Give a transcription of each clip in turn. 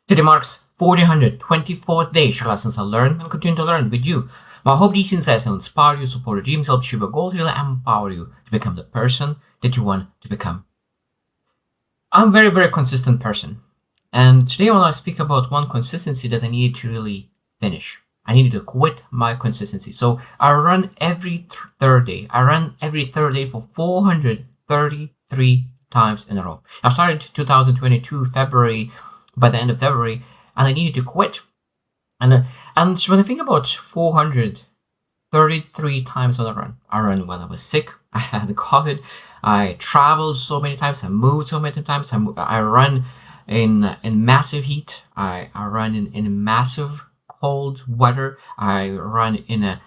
Today marks 424th day. Share lessons I learned and continue to learn with you. I hope these insights will inspire you, support your dreams, help achieve your goals, really empower you to become the person that you want to become. I'm a very, very consistent person. And today I want to speak about one consistency that I need to really finish. I needed to quit my consistency. So I run every third day. I run every third day for 433 times in a row. I started 2022 February, by the end of February, and I needed to quit. And when I think about 433 times on I run when I was sick. I had COVID. I traveled so many times. I moved so many times. I run in massive heat. I run in massive cold weather. I run in a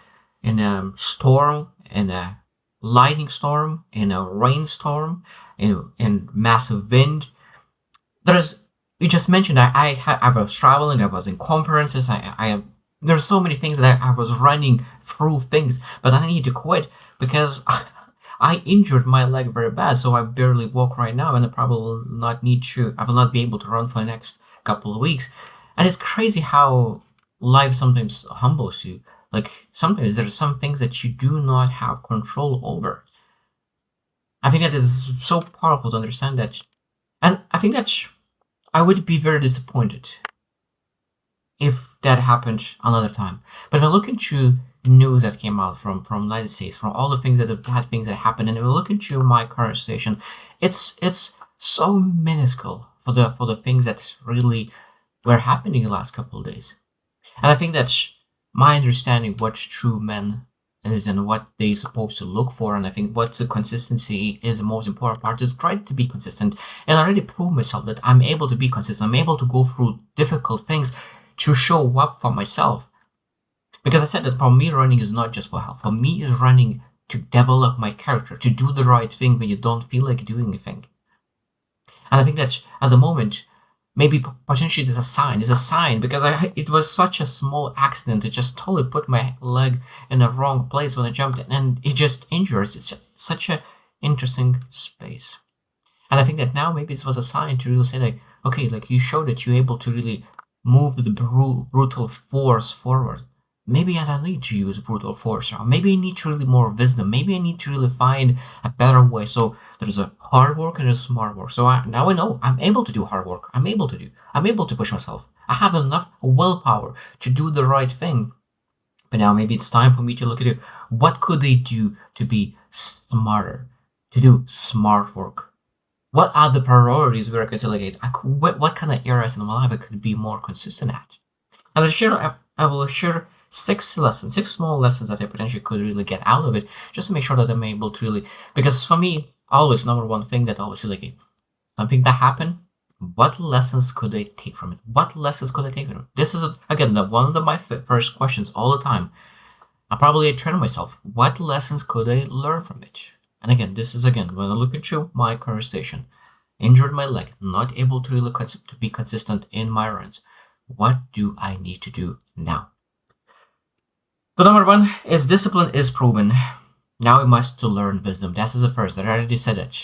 storm, in a lightning storm, in a rainstorm, in massive wind. You just mentioned I was traveling. I was in conferences. There's so many things that I was running through things, but I need to quit because I injured my leg very bad, so I barely walk right now, and I will not be able to run for the next couple of weeks. And it's crazy how life sometimes humbles you. Like, sometimes there are some things that you do not have control over. I think that is so powerful to understand that. And I think that I would be very disappointed if that happened another time. But when I look into news that came out from United States, from all the things that happened, and when I look into my current situation, it's so minuscule for the things that really were happening in the last couple of days. And I think that my understanding what true men is and what they're supposed to look for, and I think what the consistency is the most important part, is try to be consistent. And I already proved myself that I'm able to be consistent. I'm able to go through difficult things to show up for myself. Because I said that for me, running is not just for health. For me, is running to develop my character, to do the right thing when you don't feel like doing anything. And I think that at the moment, maybe potentially there's a sign because it was such a small accident. It just totally put my leg in the wrong place when I jumped, and it just injures. It's such a interesting space. And I think that now maybe it was a sign to really say, like, okay, like, you showed that you're able to really move the brutal force forward. Maybe I don't need to use brutal force, or maybe I need to really more wisdom. Maybe I need to really find a better way. So there's a hard work and there's smart work. So now I know I'm able to do hard work. I'm able to push myself. I have enough willpower to do the right thing. But now maybe it's time for me to look at what could they do to be smarter, to do smart work. What are the priorities where I could delegate? What kind of areas in my life I could be more consistent at? And I will share 6 small lessons that I potentially could really get out of it, just to make sure that I'm able to really, because for me, always number one thing that always like something that happened, what lessons could I take from it? What lessons could I take from it? This is again one of my first questions all the time. I probably train myself. What lessons could I learn from it? And again, this is when I look at my current station, injured my leg, not able to really to be consistent in my runs. What do I need to do now? So number one is discipline is proven. Now we must to learn wisdom. That is the first. I already said that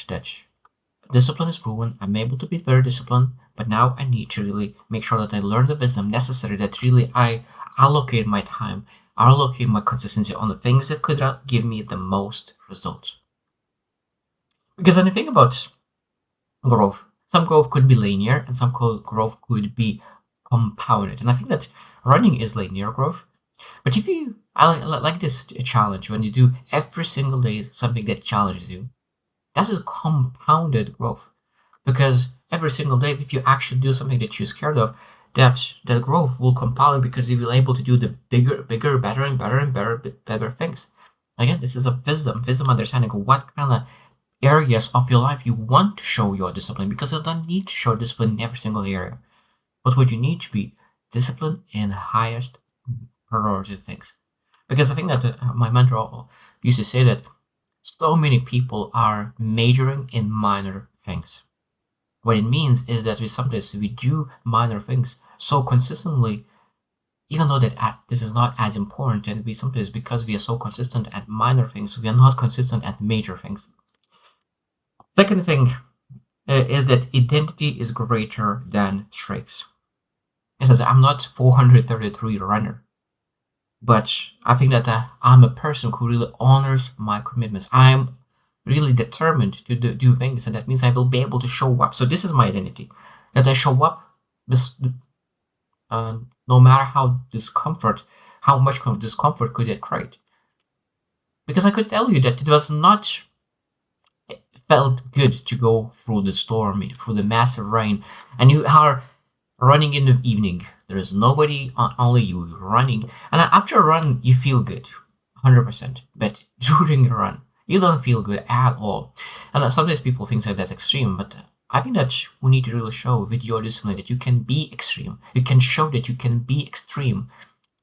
discipline is proven. I'm able to be very disciplined, but now I need to really make sure that I learn the wisdom necessary, that really I allocate my time, allocate my consistency on the things that could give me the most results. Because when you think about growth, some growth could be linear and some growth could be compounded. And I think that running is linear growth. But I like this challenge, when you do every single day something that challenges you, that is compounded growth. Because every single day, if you actually do something that you're scared of, that growth will compound, because you will able to do the bigger, better and better things. Again, this is a wisdom understanding of what kind of areas of your life you want to show your discipline, because you don't need to show discipline in every single area. But what you need to be disciplined in highest priority things. Because I think that my mentor used to say that so many people are majoring in minor things. What it means is that sometimes we do minor things so consistently, even though that this is not as important, and we sometimes, because we are so consistent at minor things, we are not consistent at major things. Second thing is that identity is greater than traits. It says I'm not 433 runner, but I think that I'm a person who really honors my commitments. I'm really determined to do things, and that means I will be able to show up. So this is my identity, that I show up this, no matter how much discomfort could it create. Because I could tell you that it was not felt good to go through the storm, through the massive rain, and you are running in the evening. There is nobody, only you running. And after a run, you feel good, 100%. But during a run, you don't feel good at all. And sometimes people think that that's extreme, but I think that we need to really show with your discipline that you can be extreme. You can show that you can be extreme.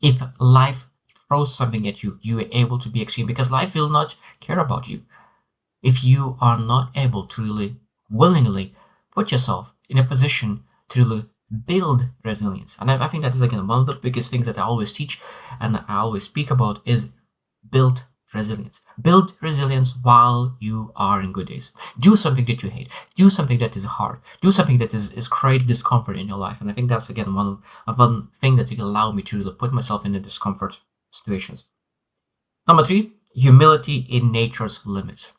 If life throws something at you, you are able to be extreme because life will not care about you if you are not able to really willingly put yourself in a position to really build resilience. And I think that is again one of the biggest things that I always teach and I always speak about is build resilience. Build resilience while you are in good days. Do something that you hate. Do something that is hard. Do something that is create discomfort in your life. And I think that's again one thing that will allow me to really put myself in the discomfort situations. Number 3, humility in nature's limits.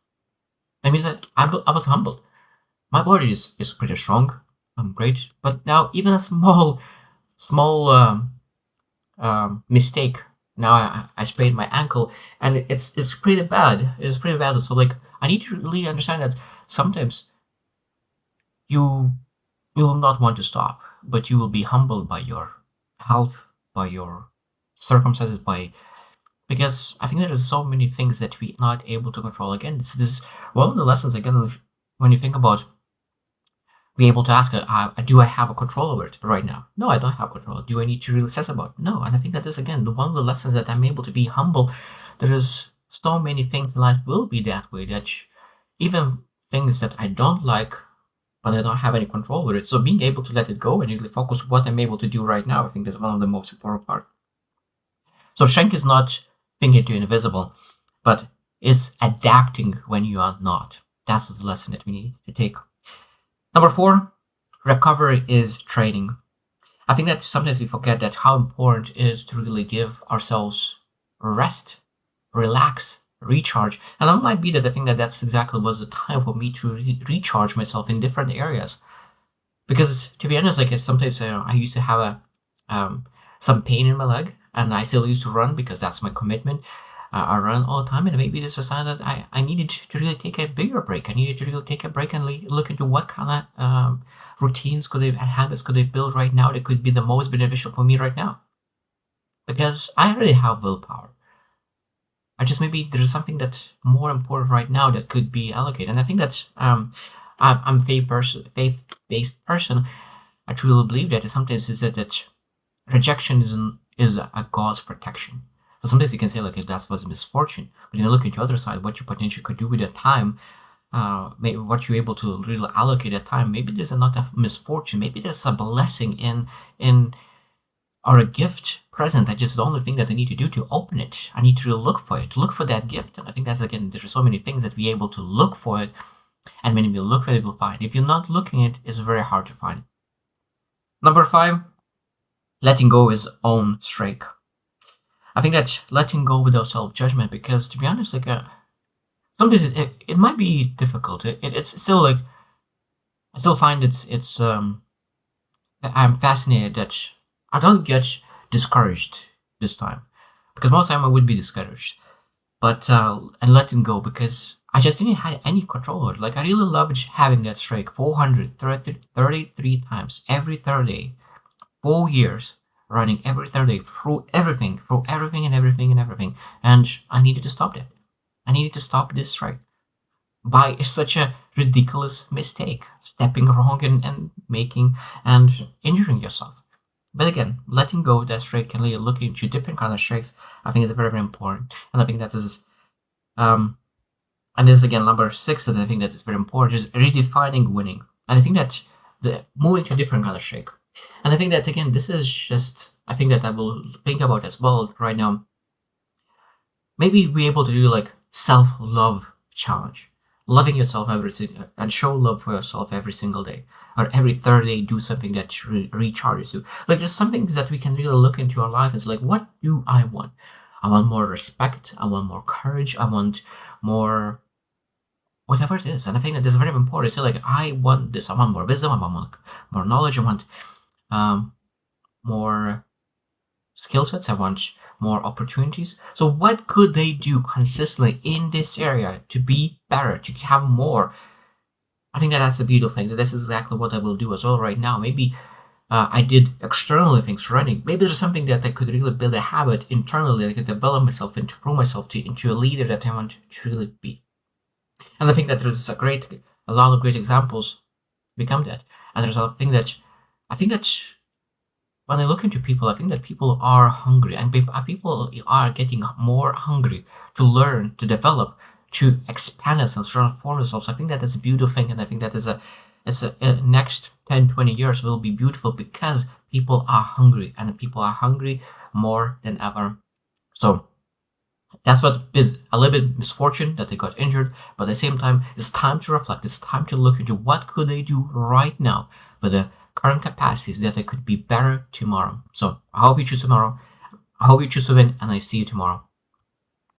That means that I was humbled. My body is pretty strong. I'm great. But now even a small mistake. Now I sprained my ankle, and it's pretty bad. It's pretty bad. So like I need to really understand that sometimes you will not want to stop, but you will be humbled by your health, by your circumstances, because I think there is so many things that we are not able to control. Again, this one of the lessons again when you think about be able to ask, do I have a control over it right now? No, I don't have control. Do I need to really stress about it? No. And I think that is, again, one of the lessons that I'm able to be humble. There is so many things in life will be that way, that even things that I don't like, but I don't have any control over it. So being able to let it go and really focus what I'm able to do right now, I think that's one of the most important parts. So strength is not thinking to invisible, but is adapting when you are not. That's the lesson that we need to take. Number 4, recovery is training. I think that sometimes we forget that how important it is to really give ourselves rest, relax, recharge. And that might be that I think that that's exactly was the time for me to recharge myself in different areas. Because to be honest, like sometimes I used to have some pain in my leg, and I still used to run because that's my commitment. I run all the time, and maybe this is a sign that I needed to really take a bigger break. I needed to really take a break and look into what kind of routines and habits could I build right now that could be the most beneficial for me right now. Because I already have willpower. I just maybe there's something that's more important right now that could be allocated. And I think that I'm a faith-based person. I truly believe that sometimes is that rejection is a God's protection. So sometimes you can say like if that was a misfortune, but you look at the other side, what you potentially could do with that time, maybe what you're able to really allocate that time. Maybe there's not a misfortune. Maybe there's a blessing in or a gift present. That just the only thing that I need to do to open it. I need to look for it, look for that gift. And I think that's again, there's so many things that we're able to look for it. And when we look for it, we'll find. If you're not looking it's very hard to find. Number 5, letting go is own streak. I think that letting go without self-judgment, because to be honest, like sometimes it might be difficult. It's still like I still find it's I'm fascinated that I don't get discouraged this time, because most time I would be discouraged, but and letting go because I just didn't have any control over it. Like I really loved having that streak 433 times every third day, 4 years running every third day through everything and everything. And I needed to stop that. I needed to stop this streak by such a ridiculous mistake, stepping wrong and making and injuring yourself. But again, letting go of that streak and really looking into different kind of streaks, I think is very, very important. And I think that is and this again number 6, and I think that is very important, is redefining winning. And I think that the moving to a different kind of streak. And I think that again, this is just I think that I will think about as well right now. Maybe be able to do like self-love challenge. loving yourself and show love for yourself every single day, or every third day do something that recharges you. Like there's some things that we can really look into our life as like, what do I want? I want more respect, I want more courage, I want more whatever it is. And I think that is very important. So like I want this, I want more wisdom, I want more knowledge, I want um more skill sets, I want more opportunities. So what could they do consistently in this area to be better, to have more? I think that that's the beautiful thing. That this is exactly what I will do as well right now. Maybe I did externally things running. Maybe there's something that I could really build a habit internally. I could develop myself and to grow myself into a leader that I want to really be. And I think that there's a lot of great examples become that. And there's a thing that I think that when I look into people, I think that people are hungry, and people are getting more hungry to learn, to develop, to expand themselves, to transform themselves. I think that is a beautiful thing, and I think that is a next 10, 20 years will be beautiful because people are hungry, and people are hungry more than ever. So that's what is a little bit misfortune that they got injured, but at the same time, it's time to reflect. It's time to look into what could they do right now with the current capacities that they could be better tomorrow. So I hope you choose tomorrow. I hope you choose to win, and I see you tomorrow.